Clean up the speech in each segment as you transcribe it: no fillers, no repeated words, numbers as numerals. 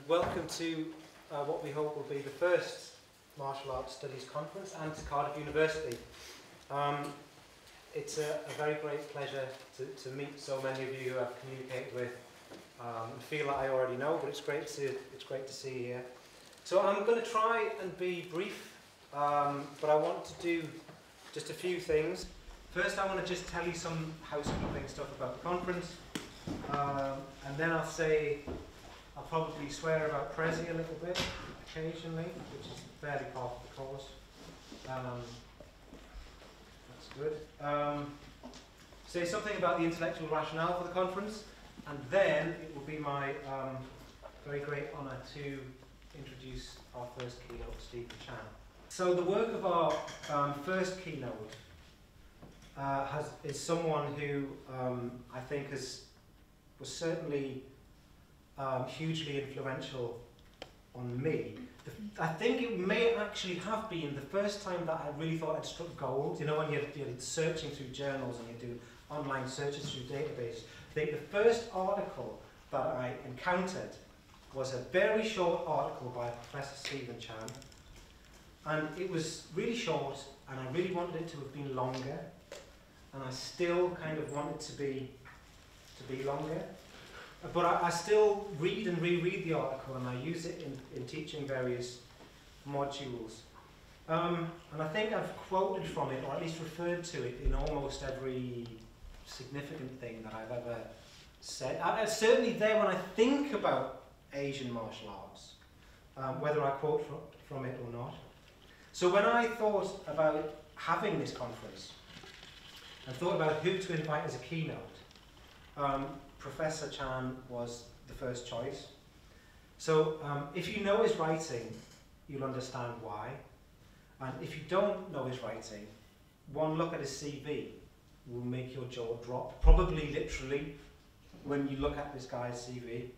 welcome to what we hope will be the first Martial Arts Studies Conference and to Cardiff University. It's a very great pleasure to meet so many of you who I've communicated with and feel that I already know, but it's great to see you here. So I'm going to try and be brief, but I want to do just a few things. First, I want to just tell you some housekeeping stuff about the conference, and then I'll probably swear about Prezi a little bit occasionally, which is fairly part of the course. That's good. Say something about the intellectual rationale for the conference, and then it will be my very great honour to introduce our first keynote, Stephen Chan. So the work of our first keynote is someone who I think was certainly hugely influential on me. I think it may actually have been the first time that I really thought I'd struck gold. You know, when you're searching through journals and you do online searches through databases. I think the first article that I encountered was a very short article by Professor Stephen Chan. And it was really short, and I really wanted it to have been longer. And I still kind of want it to be longer. But I still read and reread the article, and I use it in teaching various modules. And I think I've quoted from it, or at least referred to it, in almost every significant thing that I've ever said. It's certainly there when I think about Asian martial arts, whether I quote from it or not. So when I thought about having this conference, and thought about who to invite as a keynote, Professor Chan was the first choice. So if you know his writing, you'll understand why. And if you don't know his writing, one look at his CV will make your jaw drop, probably literally, when you look at this guy's CV.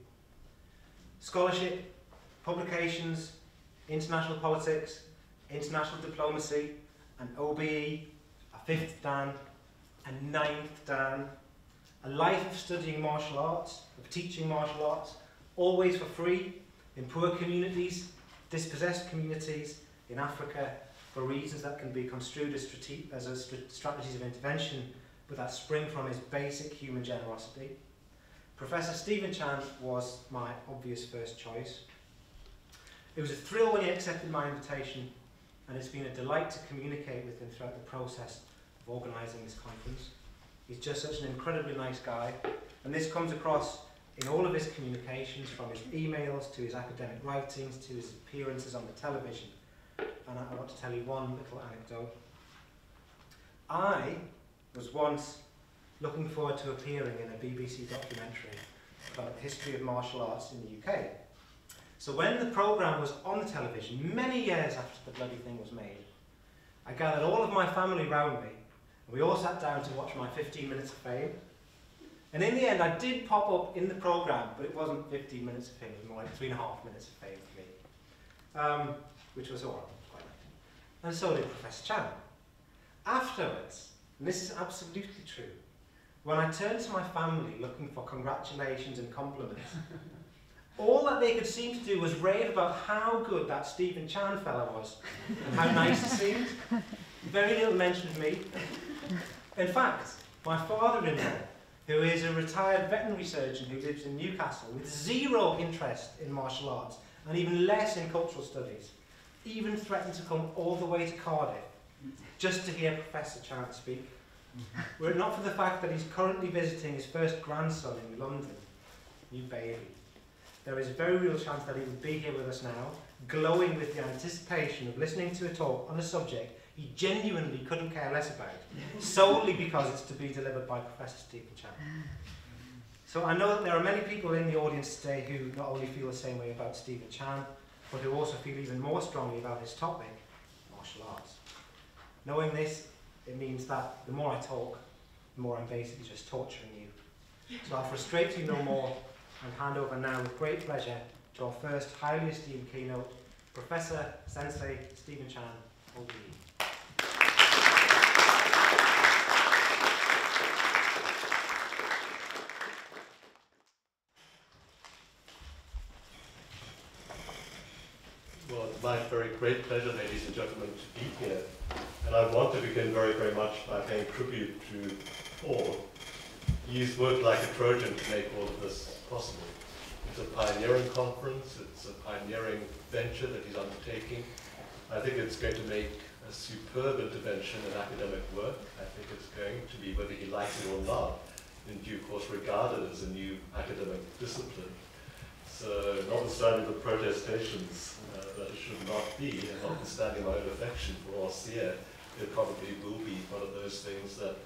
Scholarship, publications, international politics, international diplomacy, an OBE, a 5th Dan, a 9th Dan, a life of studying martial arts, of teaching martial arts, always for free, in poor communities, dispossessed communities, in Africa, for reasons that can be construed as strategies of intervention, but that spring from his basic human generosity. Professor Stephen Chan was my obvious first choice. It was a thrill when he accepted my invitation, and it's been a delight to communicate with him throughout the process of organising this conference. He's just such an incredibly nice guy, and this comes across in all of his communications, from his emails to his academic writings to his appearances on the television. And I want to tell you one little anecdote. I was once looking forward to appearing in a BBC documentary about the history of martial arts in the UK. So when the programme was on the television, many years after the bloody thing was made, I gathered all of my family round me, and we all sat down to watch my 15 minutes of fame. And in the end, I did pop up in the programme, but it wasn't 15 minutes of fame, it was more like 3.5 minutes of fame for me, which was all right, quite nice. And so did Professor Chan. Afterwards, and this is absolutely true, when I turned to my family looking for congratulations and compliments, all that they could seem to do was rave about how good that Stephen Chan fella was, and how nice he seemed. Very little mention of me. In fact, my father-in-law, who is a retired veterinary surgeon who lives in Newcastle with zero interest in martial arts, and even less in cultural studies, even threatened to come all the way to Cardiff just to hear Professor Chan speak. Were it not for the fact that he's currently visiting his first grandson in London, new baby, there is a very real chance that he would be here with us now, glowing with the anticipation of listening to a talk on a subject he genuinely couldn't care less about, solely because it's to be delivered by Professor Stephen Chan. So I know that there are many people in the audience today who not only feel the same way about Stephen Chan, but who also feel even more strongly about his topic, martial arts. Knowing this, it means that the more I talk, the more I'm basically just torturing you. So I'll frustrate you no more and hand over now with great pleasure to our first highly esteemed keynote, Professor Sensei Stephen Chan, OBE. great pleasure, ladies and gentlemen, to be here. And I want to begin very, very much by paying tribute to Paul. He's worked like a Trojan to make all of this possible. It's a pioneering conference, it's a pioneering venture that he's undertaking. I think it's going to make a superb intervention in academic work. I think it's going to be, whether he likes it or not, in due course regarded as a new academic discipline. So, notwithstanding the protestations that it should not be, and notwithstanding my own affection for Ancier, it probably will be one of those things that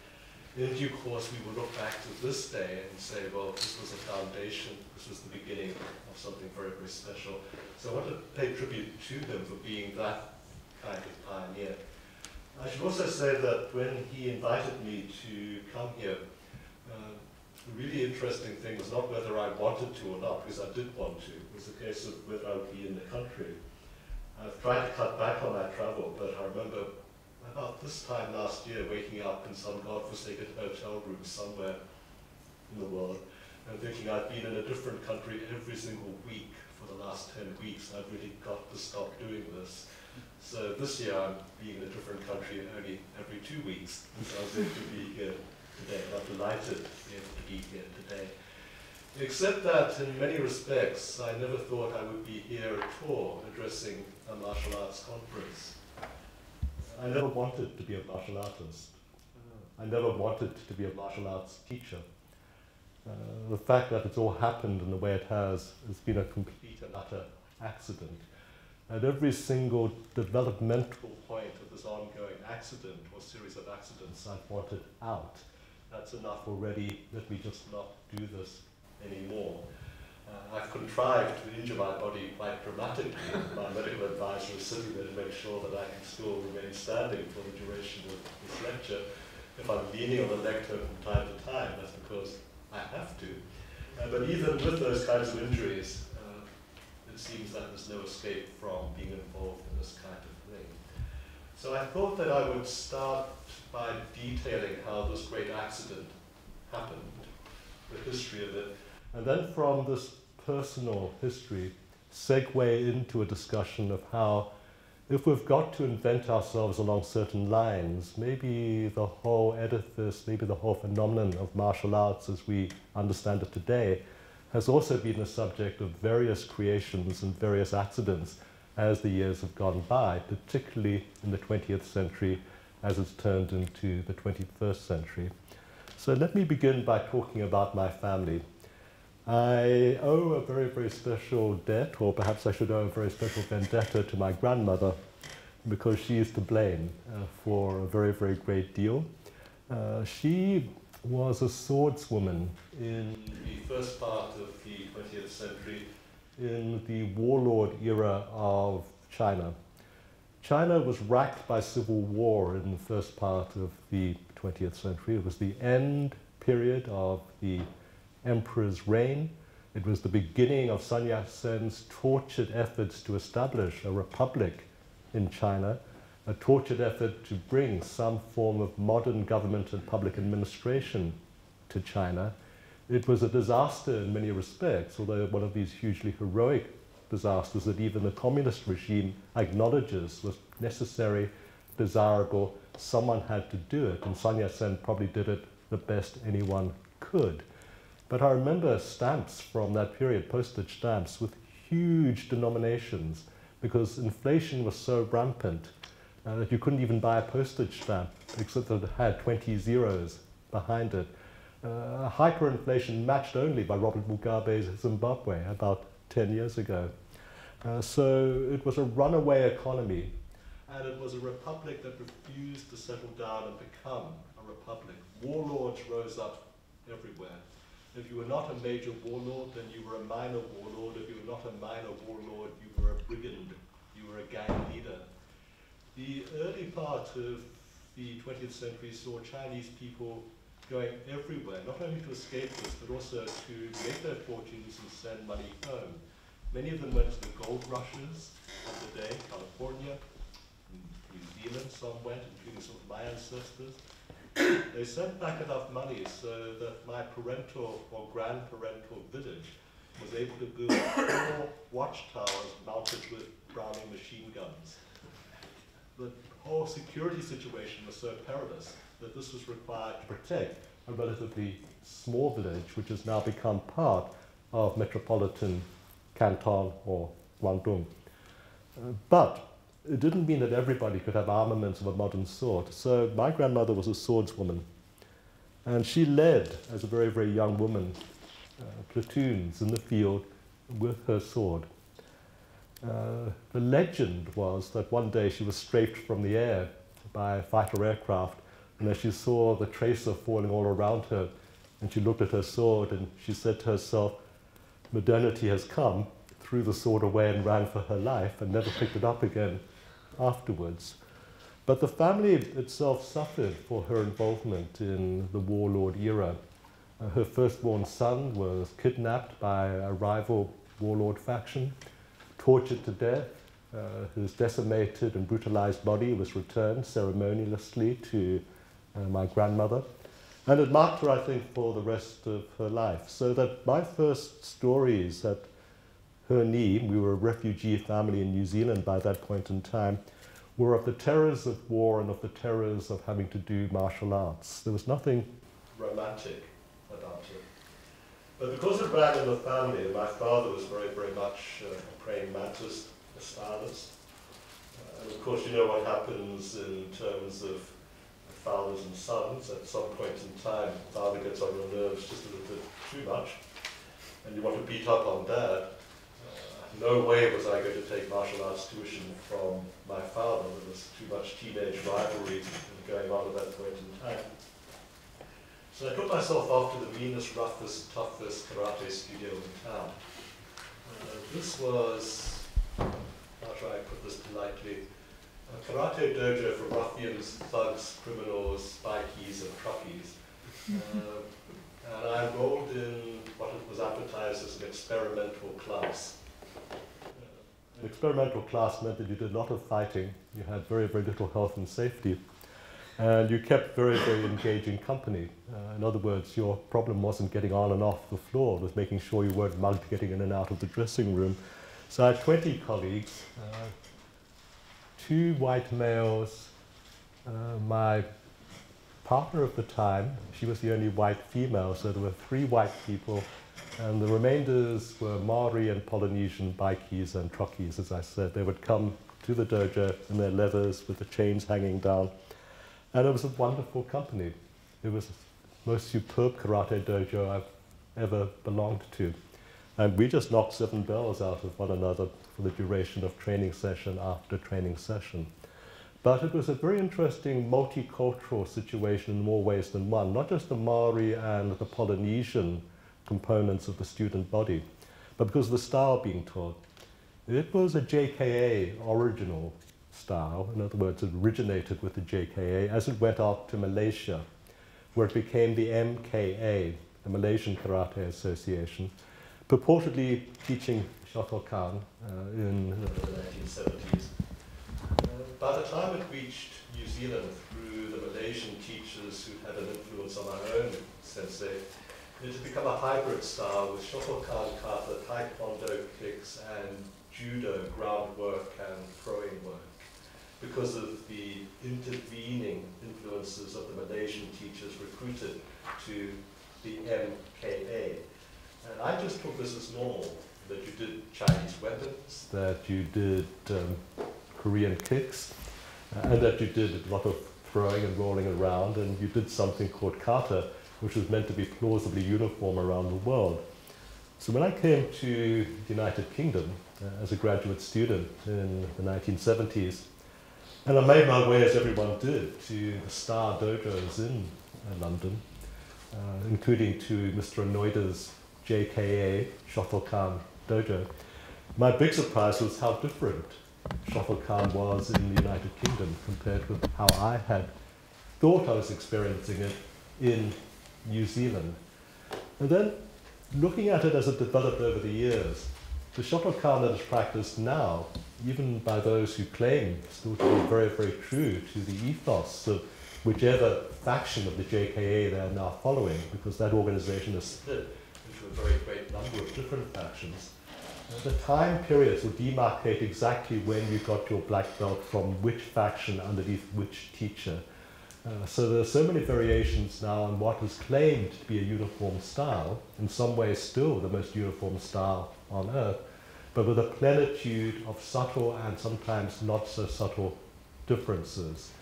in due course we will look back to this day and say, well, this was a foundation, this was the beginning of something very, very special. So I want to pay tribute to him for being that kind of pioneer. I should also say that when he invited me to come here, the really interesting thing was not whether I wanted to or not, because I did want to. It was a case of whether I would be in the country. I've tried to cut back on my travel, but I remember about this time last year waking up in some godforsaken hotel room somewhere in the world and thinking I'd been in a different country every single week for the last 10 weeks. I've really got to stop doing this. So this year I'm being in a different country only every 2 weeks. So I was able to be here today. I'm delighted to be able to be here today. Except that in many respects, I never thought I would be here at all addressing a martial arts conference. I never wanted to be a martial artist. I never wanted to be a martial arts teacher. The fact that it's all happened in the way it has been a complete and utter accident. At every single developmental point of this ongoing accident or series of accidents, I've wanted out. That's enough already. Let me just not do this anymore. I've contrived to injure my body quite dramatically. My medical advisor is sitting there to make sure that I can still remain standing for the duration of this lecture. If I'm leaning on the lectern from time to time, that's because I have to. But even with those kinds of injuries, it seems that there's no escape from being involved in this kind of thing. So I thought that I would start by detailing how this great accident happened, the history of it, and then from this personal history, segue into a discussion of how, if we've got to invent ourselves along certain lines, maybe the whole edifice, maybe the whole phenomenon of martial arts as we understand it today, has also been the subject of various creations and various accidents as the years have gone by, particularly in the 20th century as it's turned into the 21st century. So let me begin by talking about my family. I owe a very, very special debt, or perhaps I should owe a very special vendetta to my grandmother, because she is to blame for a very, very great deal. She was a swordswoman in the first part of the 20th century, in the warlord era of China. China was racked by civil war in the first part of the 20th century. It was the end period of the emperor's reign. It was the beginning of Sun Yat-sen's tortured efforts to establish a republic in China, a tortured effort to bring some form of modern government and public administration to China. It was a disaster in many respects, although one of these hugely heroic disasters that even the communist regime acknowledges was necessary, desirable. Someone had to do it, and Sun Yat-sen probably did it the best anyone could. But I remember stamps from that period, postage stamps, with huge denominations, because inflation was so rampant that you couldn't even buy a postage stamp, except that it had 20 zeros behind it. Hyperinflation matched only by Robert Mugabe's Zimbabwe about 10 years ago. So it was a runaway economy, and it was a republic that refused to settle down and become a republic. Warlords rose up everywhere. If you were not a major warlord, then you were a minor warlord. If you were not a minor warlord, you were a brigand. You were a gang leader. The early part of the 20th century saw Chinese people going everywhere, not only to escape this, but also to make their fortunes and send money home. Many of them went to the gold rushes of the day, California, New Zealand, some went, including some of my ancestors. They sent back enough money so that my parental or grandparental village was able to build 4 watchtowers mounted with Browning machine guns. The whole security situation was so perilous that this was required to protect a relatively small village, which has now become part of metropolitan Canton or Guangdong. But it didn't mean that everybody could have armaments of a modern sort. So my grandmother was a swordswoman, and she led, as a very, very young woman, platoons in the field with her sword. The legend was that one day she was strafed from the air by a fighter aircraft, and as she saw the tracer falling all around her, and she looked at her sword and she said to herself, modernity has come, threw the sword away and ran for her life and never picked it up again afterwards. But the family itself suffered for her involvement in the warlord era. Her firstborn son was kidnapped by a rival warlord faction, tortured to death. His decimated and brutalized body was returned ceremoniously to my grandmother. And it marked her, I think, for the rest of her life. So that my first stories at her knee, we were a refugee family in New Zealand by that point in time, were of the terrors of war and of the terrors of having to do martial arts. There was nothing romantic about it. But because it ran in the family, my father was very, very much a praying mantis, a stylist. And of course, you know what happens in terms of fathers and sons. At some point in time, father gets on your nerves just a little bit too much, and you want to beat up on dad. No way was I going to take martial arts tuition from my father. There was too much teenage rivalry going on at that point in time. So I took myself off to the meanest, roughest, toughest karate studio in town. This was, how shall I put this politely, a karate dojo for ruffians, thugs, criminals, bikies, and truckies. And I enrolled in what was advertised as an experimental class. The experimental class meant that you did a lot of fighting, you had very, very little health and safety, and you kept very, very engaging company. In other words, your problem wasn't getting on and off the floor, it was making sure you weren't mugged getting in and out of the dressing room. So I had 20 colleagues, 2 white males, my partner of the time, she was the only white female, so there were 3 white people, and the remainders were Maori and Polynesian bikies and truckies, as I said. They would come to the dojo in their leathers with the chains hanging down, and it was a wonderful company. It was the most superb karate dojo I've ever belonged to. And we just knocked 7 bells out of one another for the duration of training session after training session. But it was a very interesting multicultural situation in more ways than one, not just the Maori and the Polynesian components of the student body, but because of the style being taught. It was a JKA original style. In other words, it originated with the JKA as it went out to Malaysia, where it became the MKA, the Malaysian Karate Association, purportedly teaching Shotokan in the 1970s. By the time it reached New Zealand through the Malaysian teachers who had an influence on our own sensei, it had become a hybrid style with Shotokan kata, taekwondo kicks, and judo groundwork and throwing work, because of the intervening influences of the Malaysian teachers recruited to the MKA. And I just took this as normal, that you did Chinese weapons, that you did Korean kicks, and that you did a lot of throwing and rolling around, and you did something called kata, which was meant to be plausibly uniform around the world. So when I came to the United Kingdom as a graduate student in the 1970s, and I made my way, as everyone did, to the star dojos in London, including to Mr. Anoida's JKA Shotokan dojo, my big surprise was how different Shotokan was in the United Kingdom compared with how I had thought I was experiencing it in New Zealand. And then, looking at it as it developed over the years, the Shotokan that is practiced now, even by those who claim still to be very, very true to the ethos of whichever faction of the JKA they are now following, because that organization is split into a very great a number of different factions. The time periods would demarcate exactly when you got your black belt from which faction underneath which teacher. So there are so many variations now on what is claimed to be a uniform style, in some ways still the most uniform style on earth, but with a plenitude of subtle and sometimes not so subtle differences.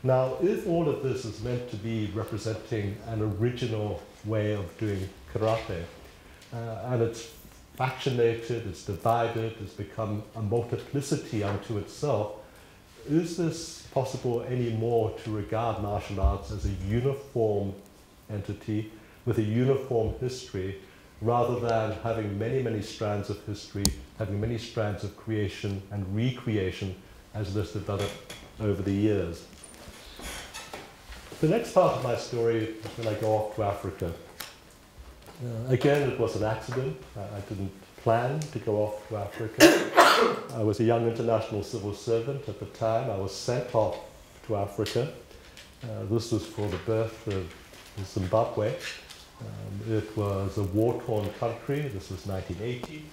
Now, if all of this is meant to be representing an original way of doing karate, and it's factionated, it's divided, it's become a multiplicity unto itself, is this possible anymore to regard martial arts as a uniform entity with a uniform history, rather than having many, many strands of history, having many strands of creation and recreation as it has developed over the years? The next part of my story is when I go off to Africa. Again, it was an accident. I didn't plan to go off to Africa. I was a young international civil servant at the time. I was sent off to Africa. This was for the birth of Zimbabwe. It was a war-torn country. This was 1980.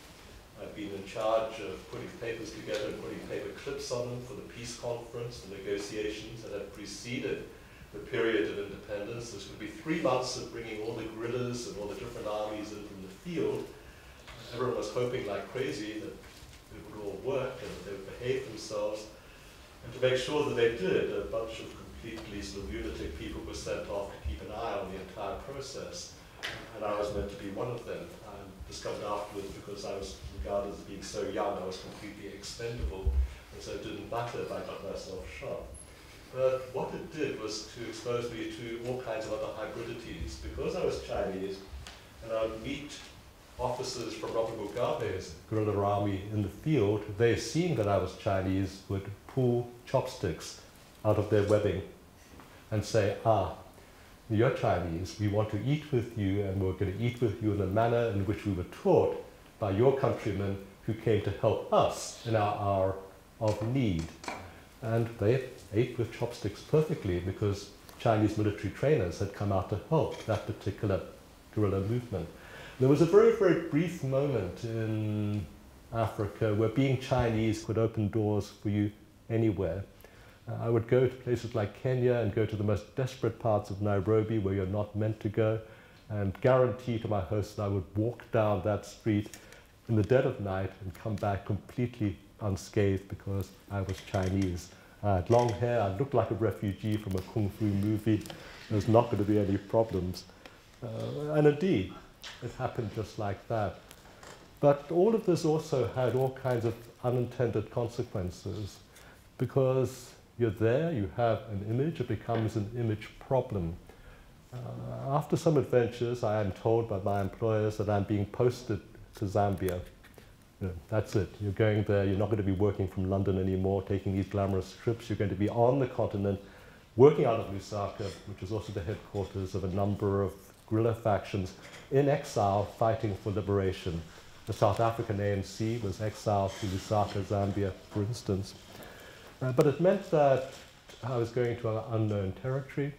I've been in charge of putting papers together and putting paper clips on them for the peace conference, the negotiations that had preceded the period of independence. This would be 3 months of bringing all the guerrillas and all the different armies in from the field. Everyone was hoping like crazy that it would all work and that they would behave themselves. And to make sure that they did, a bunch of completely sort of lunatic people were sent off to keep an eye on the entire process. And I was meant to be one of them. I discovered afterwards, because I was regarded as being so young, I was completely expendable, and so it didn't matter if I got myself shot. But what it did was to expose me to all kinds of other hybridities. Because I was Chinese, and I would meet officers from Robert Mugabe's guerrilla army in the field, they, seeing that I was Chinese, would pull chopsticks out of their webbing and say, you're Chinese, we want to eat with you, and we're going to eat with you in the manner in which we were taught by your countrymen who came to help us in our hour of need. And they ate with chopsticks perfectly, because Chinese military trainers had come out to help that particular guerrilla movement. There was a very, very brief moment in Africa where being Chinese could open doors for you anywhere. I would go to places like Kenya and go to the most desperate parts of Nairobi where you're not meant to go, and guarantee to my host that I would walk down that street in the dead of night and come back completely unscathed because I was Chinese. I had long hair, I looked like a refugee from a kung fu movie. There's not going to be any problems. And indeed, it happened just like that. But all of this also had all kinds of unintended consequences, because you're there, you have an image, it becomes an image problem. After some adventures, I am told by my employers that I'm being posted to Zambia. That's it. You're going there, you're not going to be working from London anymore, taking these glamorous trips. You're going to be on the continent, working out of Lusaka, which is also the headquarters of a number of guerrilla factions in exile fighting for liberation. The South African ANC was exiled to Lusaka, Zambia, for instance. But it meant that I was going to an unknown territory.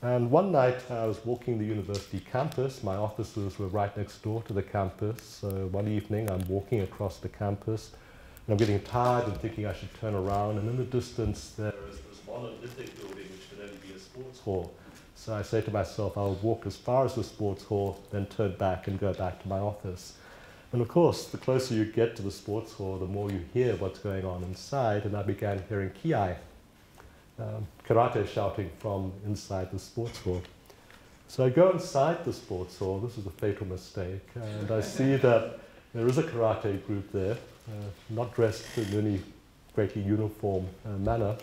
And one night I was walking the university campus. My offices were right next door to the campus. So one evening I'm walking across the campus, and I'm getting tired and thinking I should turn around. And in the distance there is this monolithic building which could only be a sports hall. So I say to myself, I'll walk as far as the sports hall, then turn back and go back to my office. And of course, the closer you get to the sports hall, the more you hear what's going on inside. And I began hearing kiai, karate shouting from inside the sports hall. So I go inside the sports hall. This is a fatal mistake. And I see that there is a karate group there, not dressed in any greatly uniform manner.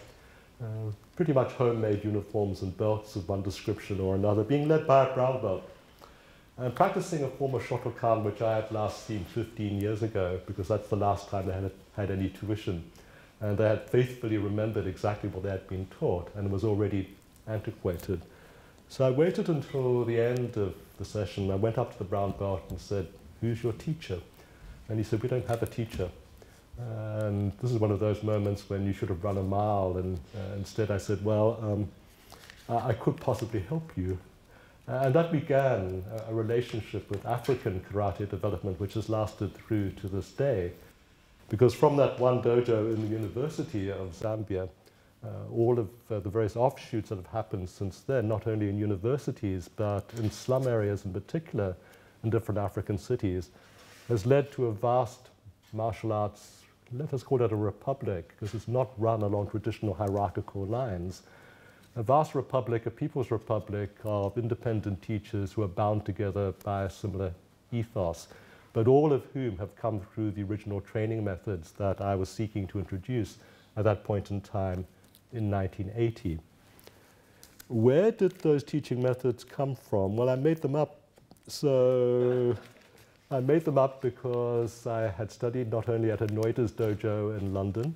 Pretty much homemade uniforms and belts of one description or another, being led by a brown belt. I'm practicing a form of Shotokan which I had last seen 15 years ago, because that's the last time they had any tuition. And they had faithfully remembered exactly what they had been taught, and it was already antiquated. So I waited until the end of the session. I went up to the brown belt and said, "Who's your teacher?" And he said, "We don't have a teacher." And this is one of those moments when you should have run a mile, and instead I said, "Well, I could possibly help you." And that began a relationship with African karate development, which has lasted through to this day. Because from that one dojo in the University of Zambia, all of the various offshoots that have happened since then, not only in universities, but in slum areas in particular, in different African cities, has led to a vast martial arts, let us call it a republic, because it's not run along traditional hierarchical lines. A vast republic, a people's republic of independent teachers who are bound together by a similar ethos, but all of whom have come through the original training methods that I was seeking to introduce at that point in time in 1980. Where did those teaching methods come from? Well, I made them up. So I made them up because I had studied not only at Anoita's dojo in London,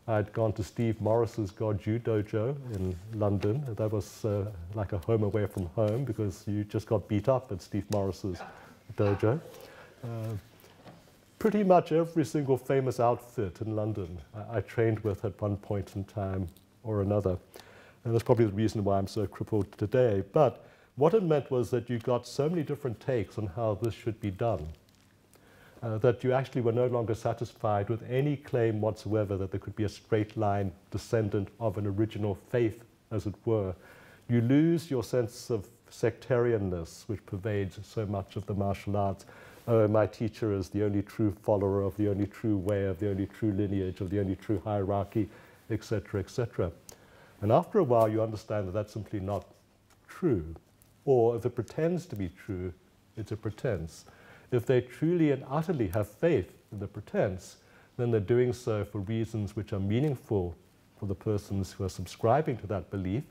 I'd gone to Steve Morris's Goju dojo in London. That was like a home away from home because you just got beat up at Steve Morris's dojo. Pretty much every single famous outfit in London I trained with at one point in time or another. And that's probably the reason why I'm so crippled today. But what it meant was that you got so many different takes on how this should be done. That you actually were no longer satisfied with any claim whatsoever that there could be a straight line descendant of an original faith, as it were. You lose your sense of sectarianness, which pervades so much of the martial arts. Oh, my teacher is the only true follower of the only true way, of the only true lineage, of the only true hierarchy, etc., etc. And after a while, you understand that that's simply not true. Or if it pretends to be true, it's a pretense. If they truly and utterly have faith in the pretense, then they're doing so for reasons which are meaningful for the persons who are subscribing to that belief,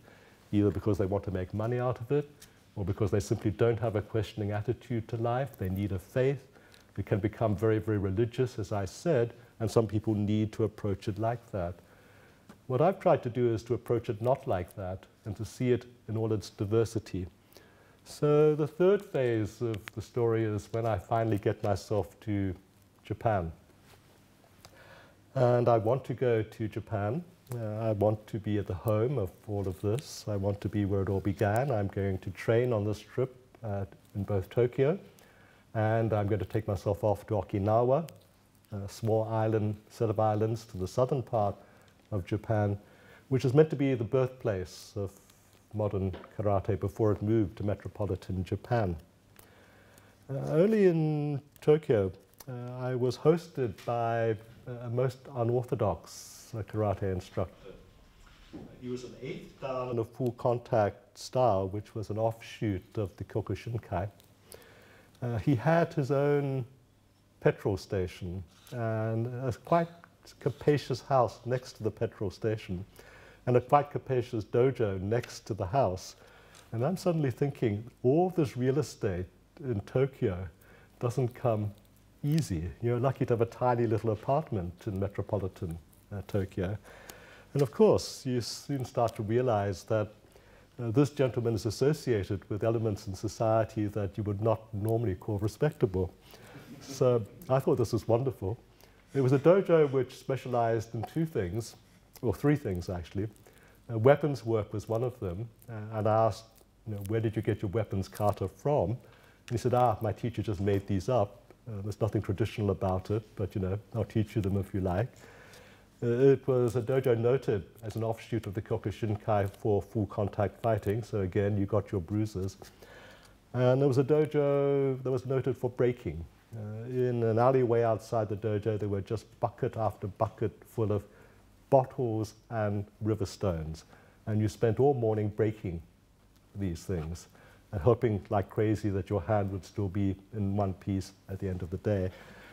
either because they want to make money out of it, or because they simply don't have a questioning attitude to life. They need a faith. It can become very, very religious, as I said, and some people need to approach it like that. What I've tried to do is to approach it not like that, and to see it in all its diversity. So the third phase of the story is when I finally get myself to Japan. And I want to go to Japan. I want to be at the home of all of this. I want to be where it all began. I'm going to train on this trip in both Tokyo, and I'm going to take myself off to Okinawa, a small island, set of islands to the southern part of Japan, which is meant to be the birthplace of modern karate before it moved to metropolitan Japan. Only in Tokyo, I was hosted by a most unorthodox karate instructor. He was an 8th dan in a full contact style, which was an offshoot of the Kyokushinkai. He had his own petrol station and a quite capacious house next to the petrol station, and a quite capacious dojo next to the house. And I'm suddenly thinking, all this real estate in Tokyo doesn't come easy. You're lucky to have a tiny little apartment in metropolitan Tokyo. And of course, you soon start to realize that this gentleman is associated with elements in society that you would not normally call respectable. So I thought this was wonderful. It was a dojo which specialized in 2 things, or 3 things actually. Weapons work was one of them, and I asked, where did you get your weapons kata from? And he said, my teacher just made these up. There's nothing traditional about it, but I'll teach you them if you like. It was a dojo noted as an offshoot of the Kyokushinkai for full contact fighting, so again, you got your bruises. And there was a dojo that was noted for breaking. In an alleyway outside the dojo, there were just bucket after bucket full of bottles and river stones. And you spent all morning breaking these things and hoping like crazy that your hand would still be in one piece at the end of the day.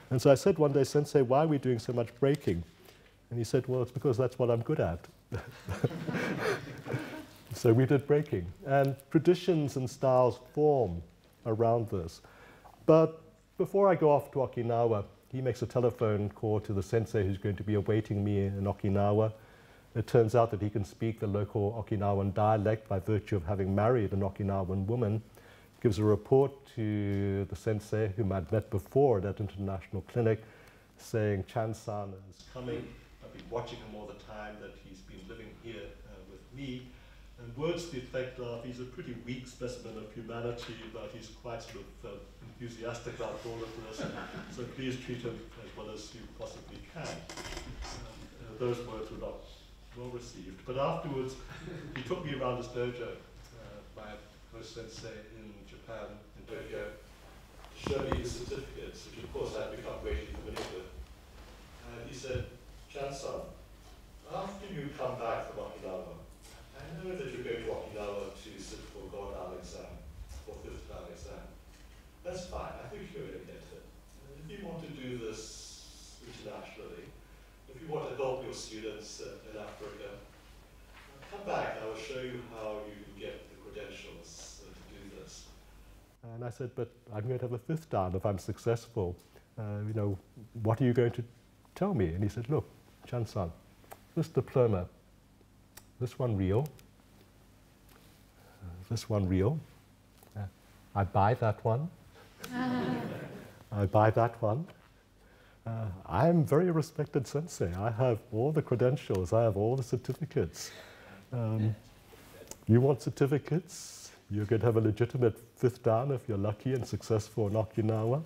And so I said one day, Sensei, why are we doing so much breaking? And he said, well, it's because that's what I'm good at. So we did breaking. And traditions and styles form around this. But before I go off to Okinawa, he makes a telephone call to the sensei who's going to be awaiting me in Okinawa. It turns out that he can speak the local Okinawan dialect by virtue of having married an Okinawan woman. Gives a report to the sensei, whom I'd met before at that international clinic, saying Chan-san is coming. I've been watching him all the time that he's been living here with me. And words to the effect of, he's a pretty weak specimen of humanity, but he's quite sort of enthusiastic about all of this, so please treat him as well as you possibly can. Those words were not well received. But afterwards, he took me around his dojo, my host sensei in Japan, in Tokyo, to show me his certificates, which of course I'd become greatly familiar with. And he said, "Chan-san, after you come back from Okinawa, I know that you're going to Okinawa to sit for Godan exam, or 5th Dan exam. That's fine, I think you're going to get it. If you want to do this internationally, if you want to help your students in Africa, come back, I will show you how you can get the credentials to do this." And I said, "But I'm going to have a 5th Dan if I'm successful. You know, what are you going to tell me?" And he said, "Look, Chan-san, this diploma, this one real, this one real. I buy that one. I buy that one. I'm very respected sensei. I have all the credentials. I have all the certificates. You want certificates? You're going to have a legitimate 5th Dan if you're lucky and successful in Okinawa.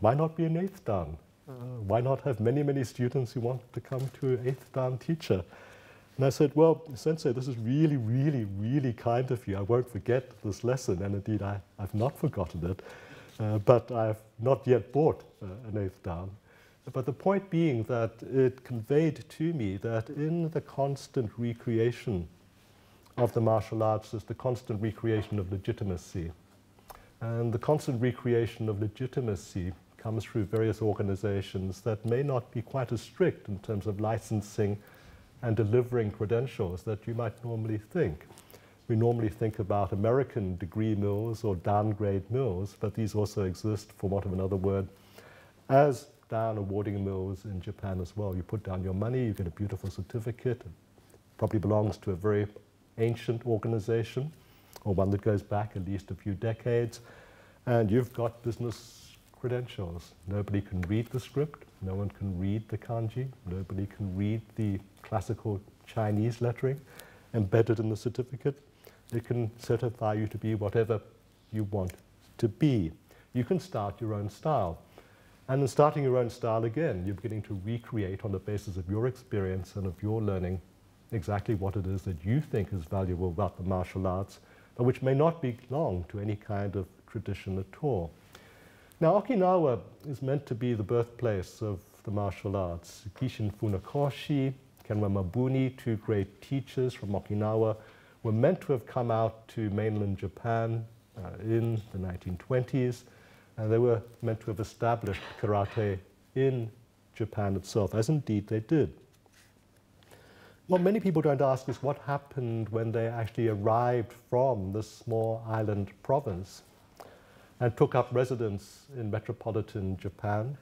Why not be an 8th Dan? Why not have many, many students who want to come to an 8th Dan teacher?" And I said, "Well, sensei, this is really, really, really kind of you. I won't forget this lesson." And indeed, I've not forgotten it. But I've not yet bought an 8th Dan. But the point being that it conveyed to me that in the constant recreation of the martial arts is the constant recreation of legitimacy. And the constant recreation of legitimacy comes through various organizations that may not be quite as strict in terms of licensing and delivering credentials that you might normally think. We normally think about American degree mills or downgrade mills, but these also exist, for want of another word, as Dan awarding mills in Japan as well. You put down your money, you get a beautiful certificate. It probably belongs to a very ancient organization, or one that goes back at least a few decades, and you've got business credentials. Nobody can read the script, no one can read the kanji, nobody can read the classical Chinese lettering embedded in the certificate. It can certify you to be whatever you want to be. You can start your own style. And in starting your own style again, you're beginning to recreate on the basis of your experience and of your learning exactly what it is that you think is valuable about the martial arts, but which may not belong to any kind of tradition at all. Now, Okinawa is meant to be the birthplace of the martial arts. Kishin Funakoshi, Kenwa Mabuni, 2 great teachers from Okinawa, were meant to have come out to mainland Japan in the 1920s, and they were meant to have established karate in Japan itself, as indeed they did. What many people don't ask is what happened when they actually arrived from this small island province and took up residence in metropolitan Japan,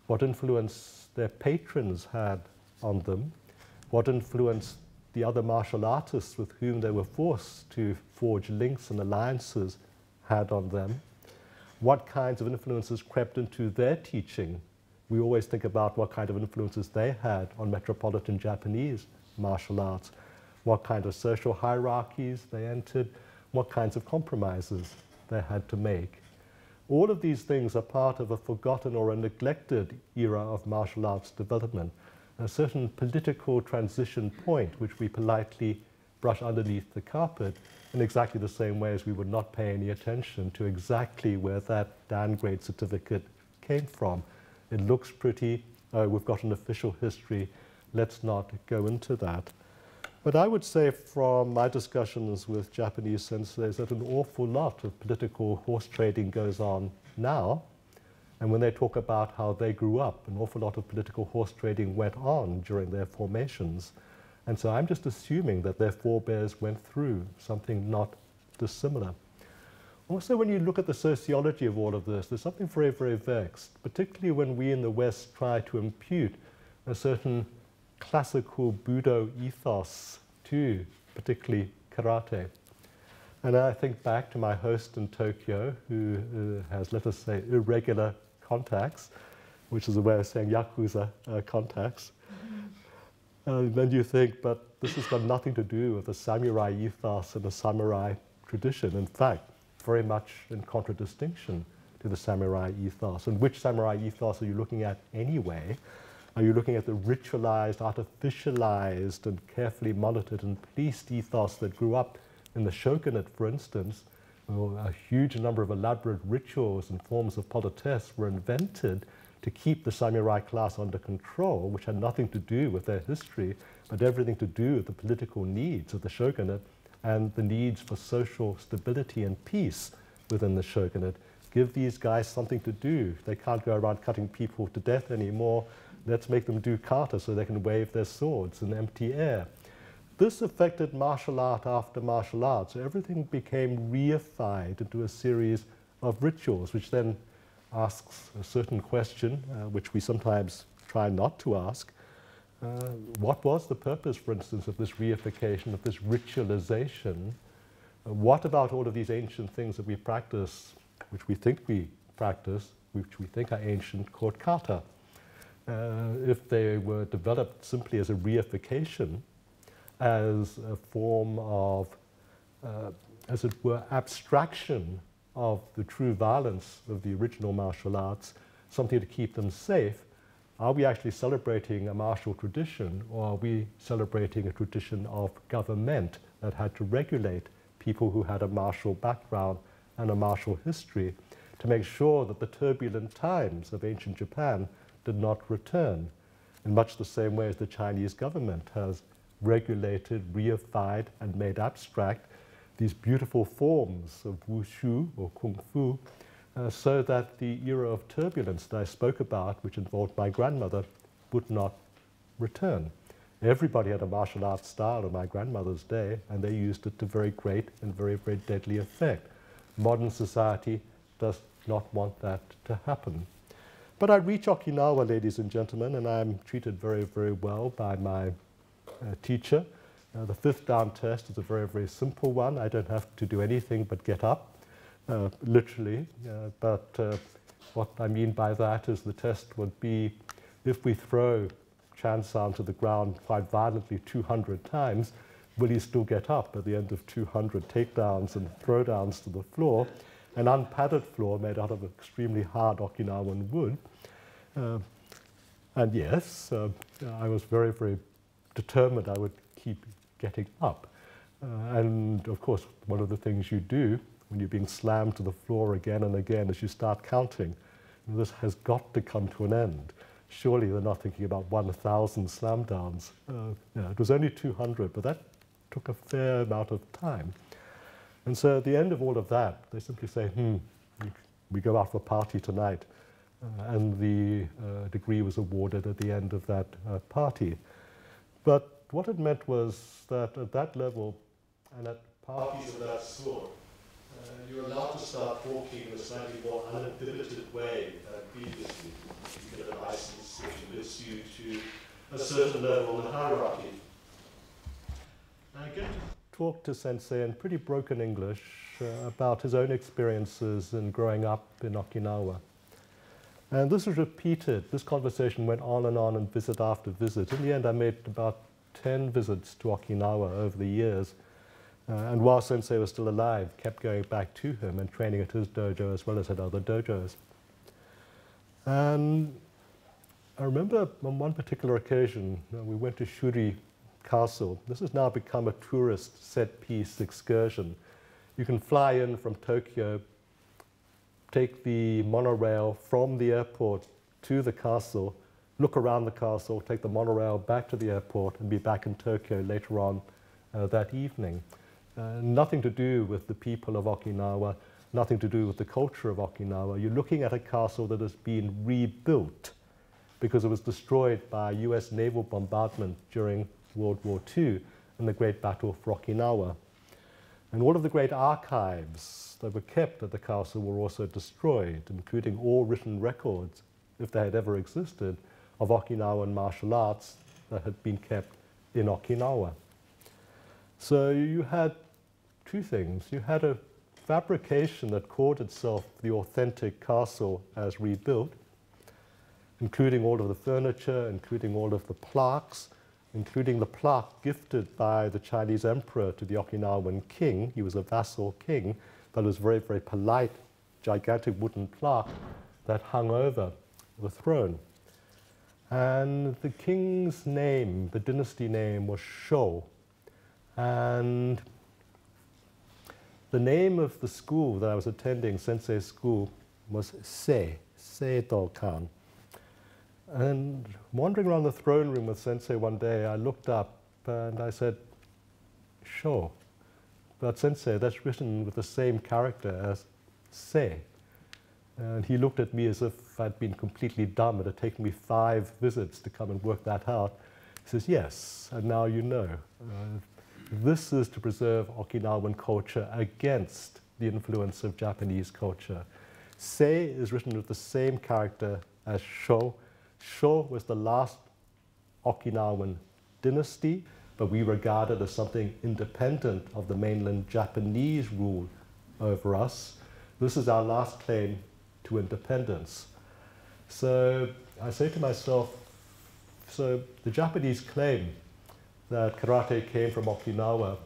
what influence their patrons had on them, what influence the other martial artists with whom they were forced to forge links and alliances had on them, what kinds of influences crept into their teaching. We always think about what kind of influences they had on metropolitan Japanese martial arts, what kind of social hierarchies they entered, what kinds of compromises they had to make. All of these things are part of a forgotten or a neglected era of martial arts development, a certain political transition point which we politely brush underneath the carpet in exactly the same way as we would not pay any attention to exactly where that Dan grade certificate came from. It looks pretty, we've got an official history, let's not go into that. But I would say from my discussions with Japanese senseis that an awful lot of political horse trading goes on now. And when they talk about how they grew up, an awful lot of political horse trading went on during their formations. And so I'm just assuming that their forebears went through something not dissimilar. Also, when you look at the sociology of all of this, there's something very, very vexed, particularly when we in the West try to impute a certain classical Budo ethos to particularly karate. And I think back to my host in Tokyo, who has, let us say, irregular contacts, which is a way of saying Yakuza contacts. Then you think, but this has got nothing to do with the samurai ethos and the samurai tradition. In fact, very much in contradistinction to the samurai ethos. And which samurai ethos are you looking at anyway? Are you looking at the ritualized, artificialized, and carefully monitored and policed ethos that grew up in the shogunate, for instance? Well, a huge number of elaborate rituals and forms of politesse were invented to keep the samurai class under control, which had nothing to do with their history, but everything to do with the political needs of the shogunate and the needs for social stability and peace within the shogunate. Give these guys something to do. They can't go around cutting people to death anymore. Let's make them do kata so they can wave their swords in empty air. This affected martial art after martial art. So everything became reified into a series of rituals, which then asks a certain question, which we sometimes try not to ask. What was the purpose, for instance, of this reification, of this ritualization? What about all of these ancient things that we practice, which we think we practice, which we think are ancient, called kata? If they were developed simply as a reification, as a form of, as it were, abstraction of the true violence of the original martial arts, something to keep them safe, are we actually celebrating a martial tradition, or are we celebrating a tradition of government that had to regulate people who had a martial background and a martial history to make sure that the turbulent times of ancient Japan did not return, in much the same way as the Chinese government has regulated, reified, and made abstract these beautiful forms of wushu or kung fu, so that the era of turbulence that I spoke about, which involved my grandmother, would not return. Everybody had a martial arts style in my grandmother's day, and they used it to very great and very, very deadly effect. Modern society does not want that to happen. But I reach Okinawa, ladies and gentlemen, and I'm treated very, very well by my teacher. The 5th Dan test is a very, very simple one. I don't have to do anything but get up. Literally, but what I mean by that is the test would be if we throw Chan-san to the ground quite violently 200 times, will he still get up at the end of 200 takedowns and throwdowns to the floor, an unpadded floor made out of extremely hard Okinawan wood. And yes, I was very, very determined I would keep getting up. And of course, one of the things you do when you're being slammed to the floor again and again as you start counting, this has got to come to an end. Surely they're not thinking about 1,000 slam downs. It was only 200, but that took a fair amount of time. And so at the end of all of that, they simply say, we go out for a party tonight. And the degree was awarded at the end of that party. But what it meant was that at that level and at parties of that sort, you're allowed to start talking in a slightly more uninhibited way than previously. You get a license which lifts you to a certain level in the hierarchy. I get to talk to Sensei in pretty broken English about his own experiences in growing up in Okinawa. And this was repeated. This conversation went on and visit after visit. In the end, I made about 10 visits to Okinawa over the years. And while Sensei was still alive, kept going back to him and training at his dojo as well as at other dojos. And I remember on one particular occasion, we went to Shuri Castle. This has now become a tourist set-piece excursion. You can fly in from Tokyo, take the monorail from the airport to the castle, look around the castle, take the monorail back to the airport, and be back in Tokyo later on that evening. Nothing to do with the people of Okinawa, nothing to do with the culture of Okinawa. You're looking at a castle that has been rebuilt because it was destroyed by US naval bombardment during World War II in the Great Battle for Okinawa. And all of the great archives that were kept at the castle were also destroyed, including all written records, if they had ever existed, of Okinawan martial arts that had been kept in Okinawa. So you had two things. You had a fabrication that called itself the authentic castle as rebuilt, including all of the furniture, including all of the plaques, including the plaque gifted by the Chinese emperor to the Okinawan king. He was a vassal king, but it was very, very polite, gigantic wooden plaque that hung over the throne. And the king's name, the dynasty name, was Shou. And the name of the school that I was attending, Sensei School, was Sei Dokan. And wandering around the throne room with Sensei one day, I looked up and I said, Shou. But Sensei, that's written with the same character as Sei. And he looked at me as if I'd been completely dumb. It had taken me 5 visits to come and work that out. He says, yes, and now you know. This is to preserve Okinawan culture against the influence of Japanese culture. Sei is written with the same character as Shou. Shou was the last Okinawan dynasty, but we regard it as something independent of the mainland Japanese rule over us. This is our last claim to independence. So I say to myself, so the Japanese claim that karate came from Okinawa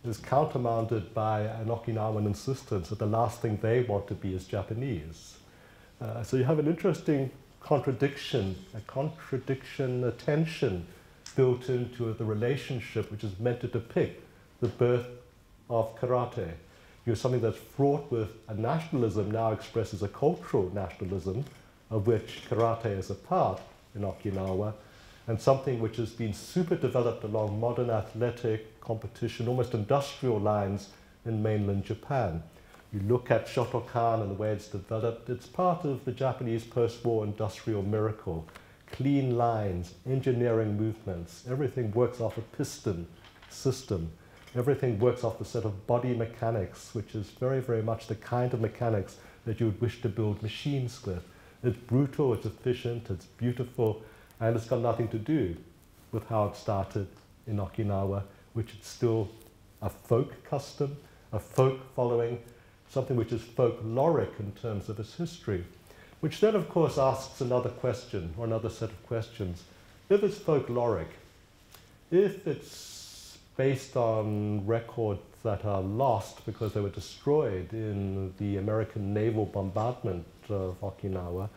is countermanded by an Okinawan insistence that the last thing they want to be is Japanese. So you have an interesting contradiction, a tension built into the relationship which is meant to depict the birth of karate. You have something that's fraught with a nationalism now expressed as a cultural nationalism, of which karate is a part in Okinawa, and something which has been super developed along modern athletic competition, almost industrial lines in mainland Japan. You look at Shotokan and the way it's developed, it's part of the Japanese post-war industrial miracle. Clean lines, engineering movements, everything works off a piston system. Everything works off the set of body mechanics, which is very, very much the kind of mechanics that you would wish to build machines with. It's brutal, it's efficient, it's beautiful, and it's got nothing to do with how it started in Okinawa, which is still a folk custom, a folk following, something which is folkloric in terms of its history, which then, of course, asks another question, or another set of questions. If it's folkloric, if it's based on records that are lost because they were destroyed in the American naval bombardment of Okinawa,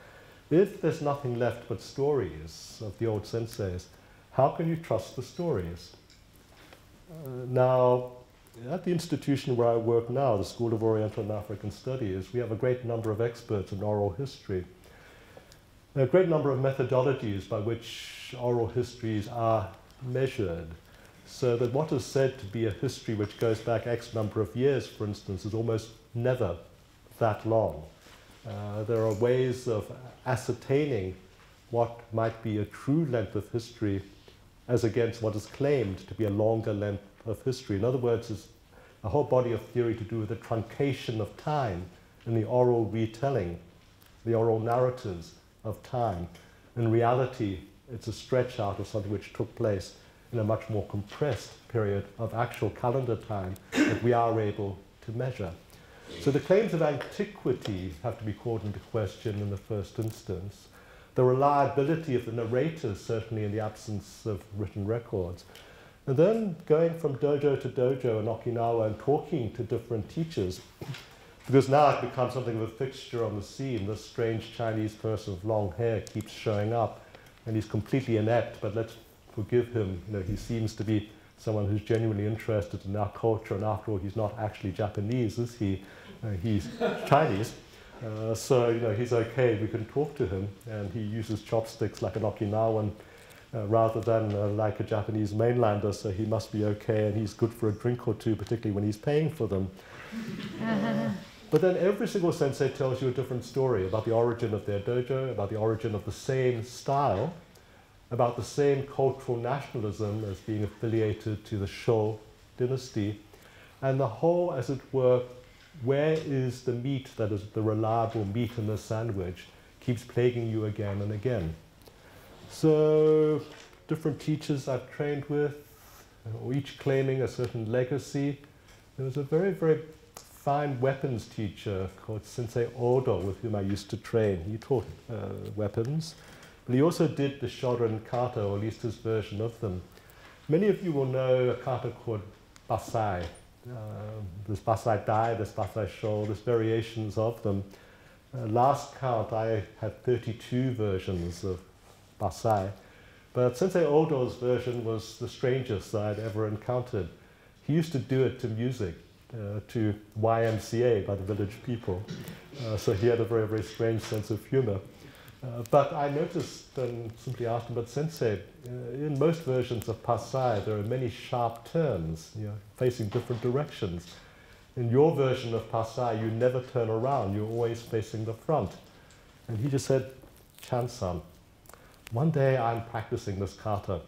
if there's nothing left but stories of the old senseis, how can you trust the stories? Now, at the institution where I work now, the School of Oriental and African Studies, we have a great number of experts in oral history. There are a great number of methodologies by which oral histories are measured, so that what is said to be a history which goes back X number of years, for instance, is almost never that long. There are ways of ascertaining what might be a true length of history as against what is claimed to be a longer length of history. In other words, it's a whole body of theory to do with the truncation of time in the oral retelling, the oral narratives of time. In reality, it's a stretch out of something which took place in a much more compressed period of actual calendar time that we are able to measure. So the claims of antiquity have to be called into question in the first instance. The reliability of the narrators, certainly in the absence of written records. And then going from dojo to dojo in Okinawa and talking to different teachers, because now it becomes something of a fixture on the scene. This strange Chinese person with long hair keeps showing up, and he's completely inept, but let's forgive him. You know, he seems to be someone who's genuinely interested in our culture, and after all, he's not actually Japanese, is he? He's Chinese. So, you know, he's okay, we can talk to him, and he uses chopsticks like an Okinawan rather than like a Japanese mainlander, so he must be okay, and he's good for a drink or two, particularly when he's paying for them. But then every single sensei tells you a different story about the origin of their dojo, about the origin of the same style, about the same cultural nationalism as being affiliated to the Shou dynasty, and the whole, as it were, where is the meat that is the reliable meat in the sandwich, keeps plaguing you again and again. So different teachers I've trained with, each claiming a certain legacy. There was a very, very fine weapons teacher called Sensei Odo, with whom I used to train. He taught weapons, but he also did the shorin kata, or at least his version of them. Many of you will know a kata called Basai. There's Basai Dai, there's Basai Shoal, there's variations of them. Last count, I had 32 versions of Basai, but Sensei Odo's version was the strangest I'd ever encountered. He used to do it to music, to YMCA by the village people, so he had a very, very strange sense of humor. But I noticed and simply asked him, but Sensei, in most versions of Pasai, there are many sharp turns, facing different directions. In your version of Pasai, you never turn around, you're always facing the front. And he just said, Chan-san, one day I'm practicing this kata.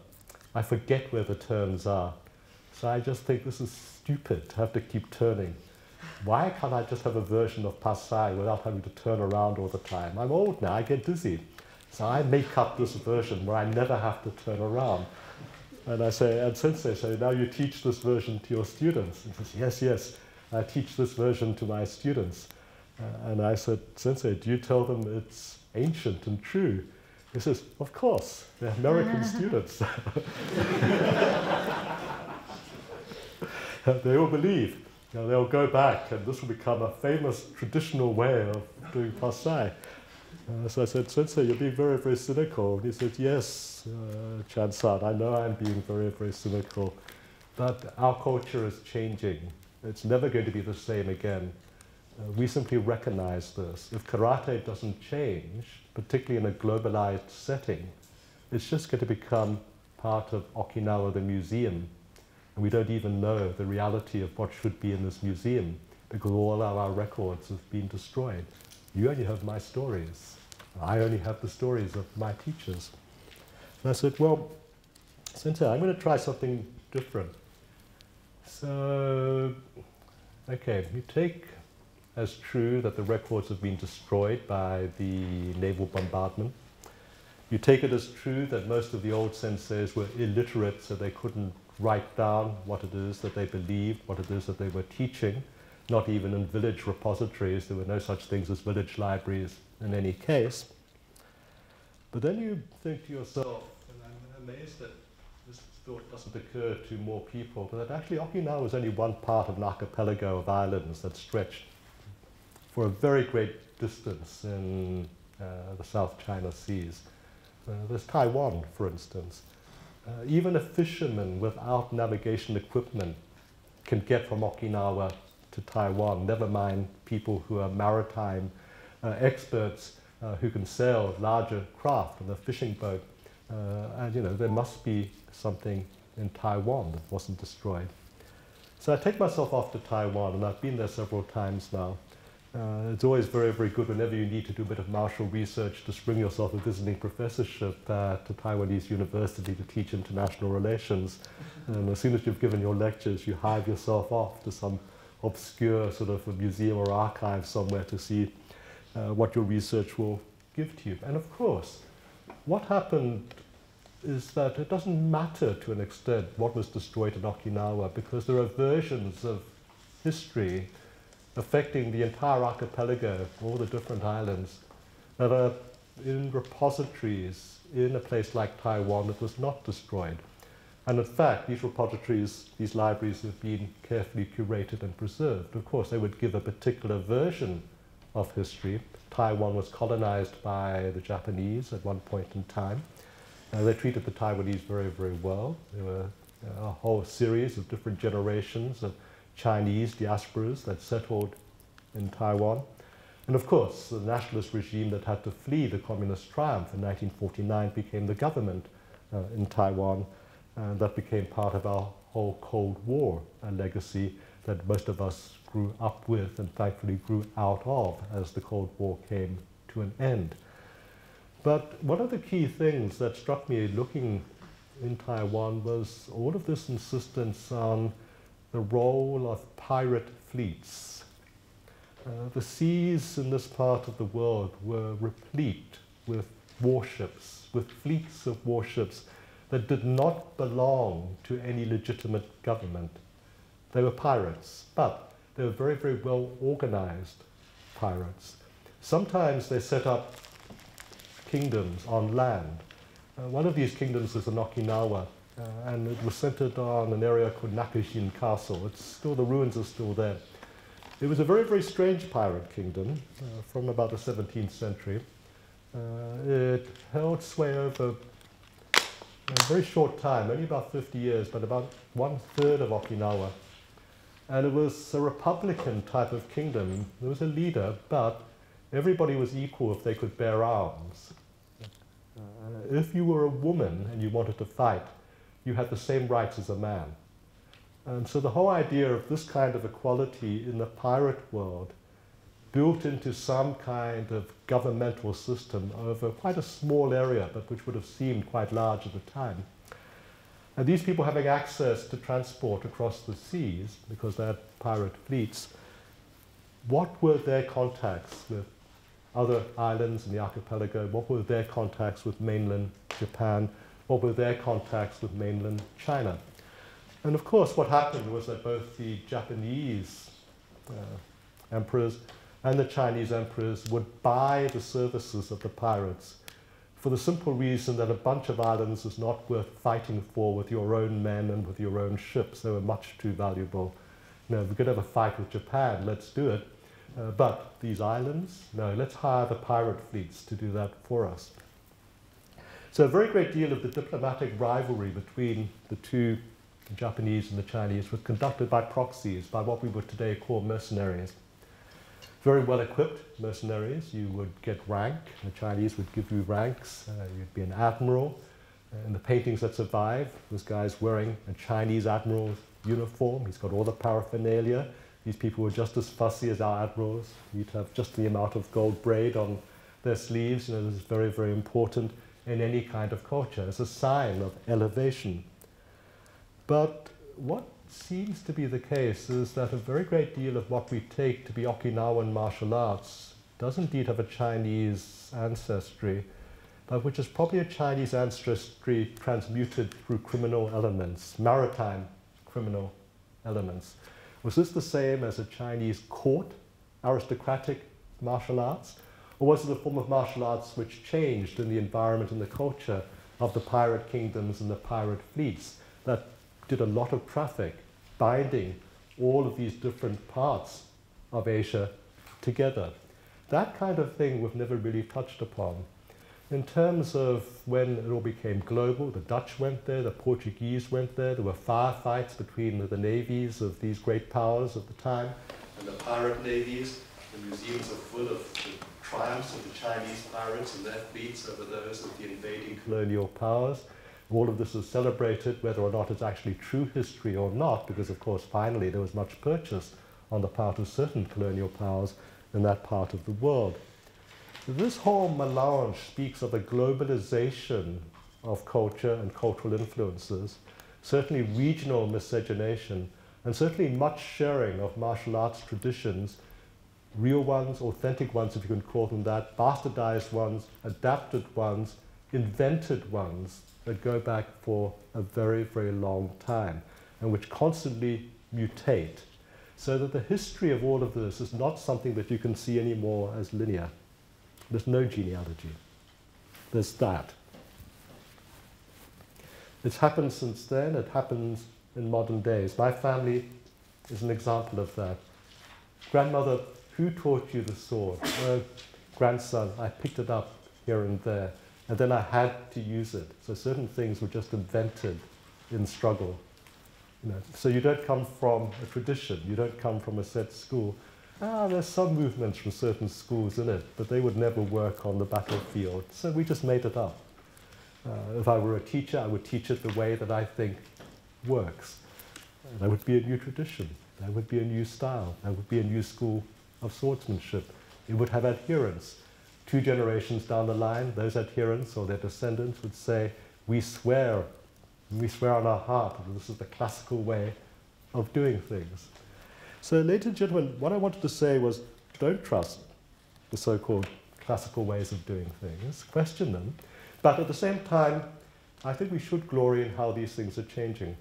I forget where the turns are. So I just think this is stupid to have to keep turning. Why can't I just have a version of Pasai without having to turn around all the time? I'm old now, I get dizzy. So I make up this version where I never have to turn around. And I say, and Sensei say, now you teach this version to your students. He says, yes, yes, I teach this version to my students. And I said, Sensei, do you tell them it's ancient and true? He says, of course, they're American students. They all believe. They'll go back and this will become a famous traditional way of doing Pasai. So I said, Sensei, you're being very, very cynical. And he said, yes, Chan-san, I know I'm being very, very cynical, but our culture is changing. It's never going to be the same again. We simply recognize this. If karate doesn't change, particularly in a globalized setting, it's just going to become part of Okinawa, the museum. And we don't even know the reality of what should be in this museum because all of our records have been destroyed. You only have my stories. I only have the stories of my teachers. And I said, well, Sensei, I'm going to try something different. So, okay, you take as true that the records have been destroyed by the naval bombardment. You take it as true that most of the old senseis were illiterate, so they couldn't write down what it is that they believed, what it is that they were teaching. Not even in village repositories, there were no such things as village libraries in any case. But then you think to yourself, and I'm amazed that this thought doesn't occur to more people, but that actually Okinawa is only one part of an archipelago of islands that stretched for a very great distance in the South China Seas. There's Taiwan, for instance. Even a fisherman without navigation equipment can get from Okinawa to Taiwan, never mind people who are maritime experts who can sail larger craft on a fishing boat. And there must be something in Taiwan that wasn't destroyed. So I take myself off to Taiwan, and I've been there several times now. It's always very, very good whenever you need to do a bit of martial research to spring yourself a visiting professorship to Taiwanese University to teach international relations. And as soon as you've given your lectures, you hive yourself off to some obscure sort of a museum or archive somewhere to see what your research will give to you. And of course, what happened is that it doesn't matter to an extent what was destroyed in Okinawa because there are versions of history affecting the entire archipelago, all the different islands, that are in repositories in a place like Taiwan that was not destroyed. And in fact, these repositories, these libraries have been carefully curated and preserved. Of course, they would give a particular version of history. Taiwan was colonized by the Japanese at one point in time. They treated the Taiwanese very, very well. There were a whole series of different generations of Chinese diasporas that settled in Taiwan. And of course, the nationalist regime that had to flee the communist triumph in 1949 became the government in Taiwan. And that became part of our whole Cold War legacy that most of us grew up with and thankfully grew out of as the Cold War came to an end. But one of the key things that struck me looking in Taiwan was all of this insistence on the role of pirate fleets. The seas in this part of the world were replete with warships, with fleets of warships that did not belong to any legitimate government. They were pirates, but they were very, very well organized pirates. Sometimes they set up kingdoms on land. One of these kingdoms is in Okinawa, and it was centered on an area called Nakajin Castle. It's still, the ruins are still there. It was a very, very strange pirate kingdom from about the 17th century. It held sway over a very short time, only about 50 years, but about 1/3 of Okinawa. And it was a republican type of kingdom. There was a leader, but everybody was equal if they could bear arms. If you were a woman and you wanted to fight, you had the same rights as a man. And so the whole idea of this kind of equality in the pirate world built into some kind of governmental system over quite a small area, but which would have seemed quite large at the time. And these people having access to transport across the seas, because they had pirate fleets, what were their contacts with other islands in the archipelago? What were their contacts with mainland Japan? What were their contacts with mainland China? And of course, what happened was that both the Japanese emperors and the Chinese emperors would buy the services of the pirates for the simple reason that a bunch of islands is not worth fighting for with your own men and with your own ships. They were much too valuable. You know, if we could have a fight with Japan, let's do it. But these islands, no, let's hire the pirate fleets to do that for us. So a very great deal of the diplomatic rivalry between the two, the Japanese and the Chinese, was conducted by proxies, by what we would today call mercenaries. Very well-equipped mercenaries. You would get rank. The Chinese would give you ranks. You'd be an admiral. In the paintings that survive, this guy's wearing a Chinese admiral's uniform. He's got all the paraphernalia. These people were just as fussy as our admirals. You'd have just the amount of gold braid on their sleeves. You know, this is very, very important in any kind of culture. It's a sign of elevation. But what seems to be the case is that a very great deal of what we take to be Okinawan martial arts does indeed have a Chinese ancestry, but which is probably a Chinese ancestry transmuted through criminal elements, maritime criminal elements. Was this the same as a Chinese court, aristocratic martial arts? Or was it a form of martial arts which changed in the environment and the culture of the pirate kingdoms and the pirate fleets that did a lot of traffic, binding all of these different parts of Asia together? That kind of thing we've never really touched upon. In terms of when it all became global, the Dutch went there, the Portuguese went there, there were firefights between the navies of these great powers of the time and the pirate navies. The museums are full of the triumphs of the Chinese pirates and their fleets over those of the invading colonial powers. All of this is celebrated, whether or not it's actually true history or not, because of course finally there was much purchase on the part of certain colonial powers in that part of the world. This whole melange speaks of a globalization of culture and cultural influences, certainly regional miscegenation, and certainly much sharing of martial arts traditions, real ones, authentic ones if you can call them that, bastardized ones, adapted ones, invented ones that go back for a very, very long time and which constantly mutate. So that the history of all of this is not something that you can see anymore as linear. There's no genealogy. There's that. It's happened since then. It happens in modern days. My family is an example of that. Grandmother, who taught you the sword? Grandson, I picked it up here and there. And then I had to use it. So certain things were just invented in struggle. You know, so you don't come from a tradition. You don't come from a set school. There's some movements from certain schools in it, but they would never work on the battlefield. So we just made it up. If I were a teacher, I would teach it the way that I think works. There would be a new tradition. There would be a new style. There would be a new school of swordsmanship. It would have adherents. 2 generations down the line, those adherents or their descendants would say, we swear on our heart that this is the classical way of doing things. So, ladies and gentlemen, what I wanted to say was, don't trust the so-called classical ways of doing things, question them, but at the same time, I think we should glory in how these things are changing.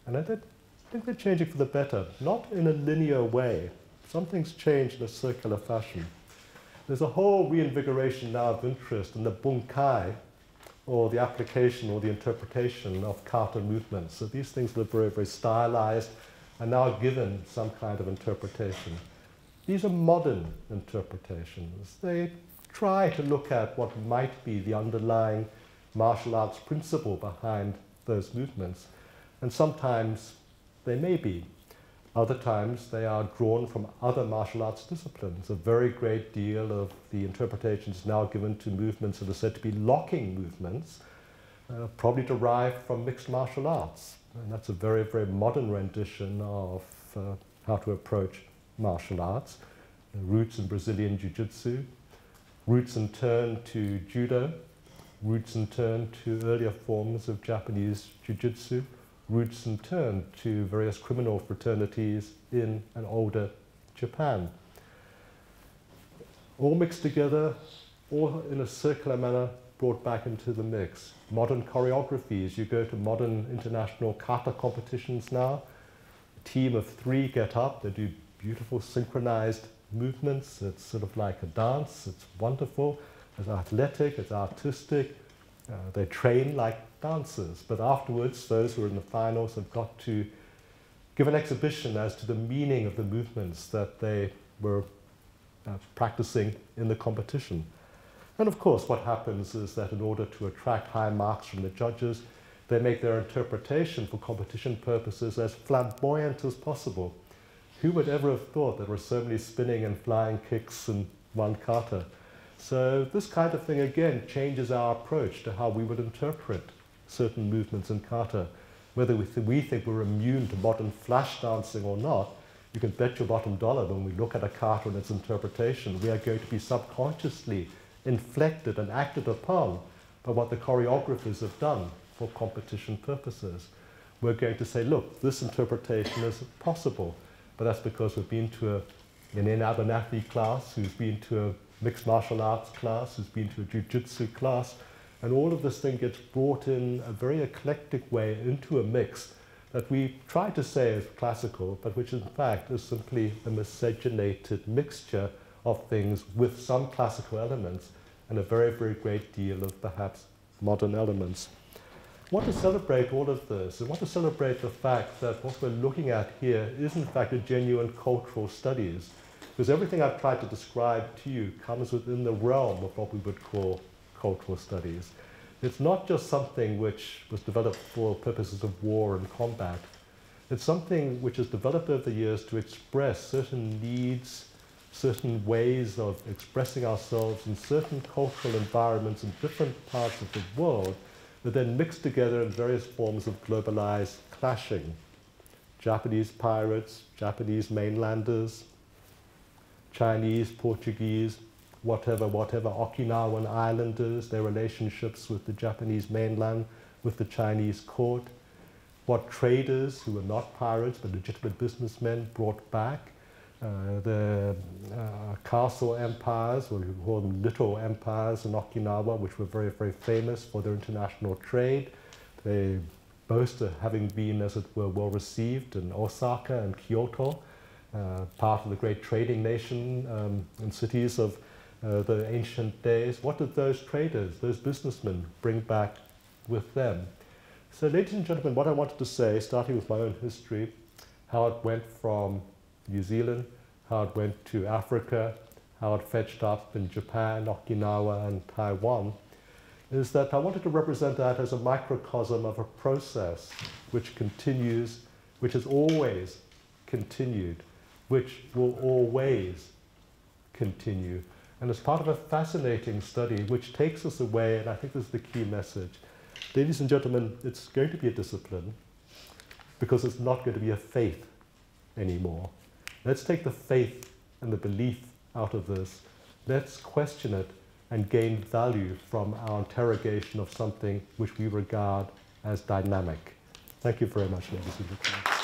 And I think they're changing for the better, not in a linear way. Some things change in a circular fashion. There's a whole reinvigoration now of interest in the bunkai, or the application or the interpretation of kata movements. So these things that are very, very stylized are now given some kind of interpretation. These are modern interpretations. They try to look at what might be the underlying martial arts principle behind those movements. And sometimes they may be. Other times they are drawn from other martial arts disciplines. A very great deal of the interpretation is now given to movements that are said to be locking movements, probably derived from mixed martial arts. And that's a very, very modern rendition of how to approach martial arts. Roots in Brazilian Jiu-Jitsu, roots in turn to Judo, roots in turn to earlier forms of Japanese Jiu-Jitsu, roots in turn to various criminal fraternities in an older Japan. All mixed together, all in a circular manner, brought back into the mix. Modern choreographies, you go to modern international kata competitions now, a team of 3 get up, they do beautiful synchronized movements. It's sort of like a dance, it's wonderful, it's athletic, it's artistic, they train like dancers, but afterwards those who are in the finals have got to give an exhibition as to the meaning of the movements that they were practicing in the competition. And of course what happens is that in order to attract high marks from the judges, they make their interpretation for competition purposes as flamboyant as possible. Who would ever have thought there were so many spinning and flying kicks in one kata? So this kind of thing again changes our approach to how we would interpret certain movements in kata. Whether we think we're immune to modern flash dancing or not, you can bet your bottom dollar when we look at a kata and its interpretation, we are going to be subconsciously inflected and acted upon by what the choreographers have done for competition purposes. We're going to say, look, this interpretation is possible, but that's because we've been to an Abernathy class, who's been to a mixed martial arts class, who's been to a jiu-jitsu class, and all of this thing gets brought in a very eclectic way into a mix that we try to say is classical, but which in fact is simply a miscegenated mixture of things with some classical elements and a very, very great deal of perhaps modern elements. I want to celebrate all of this. I want to celebrate the fact that what we're looking at here is in fact a genuine cultural studies, because everything I've tried to describe to you comes within the realm of what we would call cultural studies. It's not just something which was developed for purposes of war and combat. It's something which has developed over the years to express certain needs, certain ways of expressing ourselves in certain cultural environments in different parts of the world that then mix together in various forms of globalized clashing. Japanese pirates, Japanese mainlanders, Chinese, Portuguese, whatever, Okinawan islanders, their relationships with the Japanese mainland, with the Chinese court, what traders who were not pirates but legitimate businessmen brought back, the castle empires, or you could call them little empires in Okinawa, which were very, very famous for their international trade. They boast of having been, as it were, well received in Osaka and Kyoto, part of the great trading nation and cities of the ancient days. What did those traders, those businessmen, bring back with them? So, ladies and gentlemen, what I wanted to say, starting with my own history, how it went from New Zealand, how it went to Africa, how it fetched up in Japan, Okinawa, and Taiwan, is that I wanted to represent that as a microcosm of a process which continues, which has always continued, which will always continue. And as part of a fascinating study which takes us away, and I think this is the key message, ladies and gentlemen, it's going to be a discipline because it's not going to be a faith anymore. Let's take the faith and the belief out of this. Let's question it and gain value from our interrogation of something which we regard as dynamic. Thank you very much, ladies and gentlemen.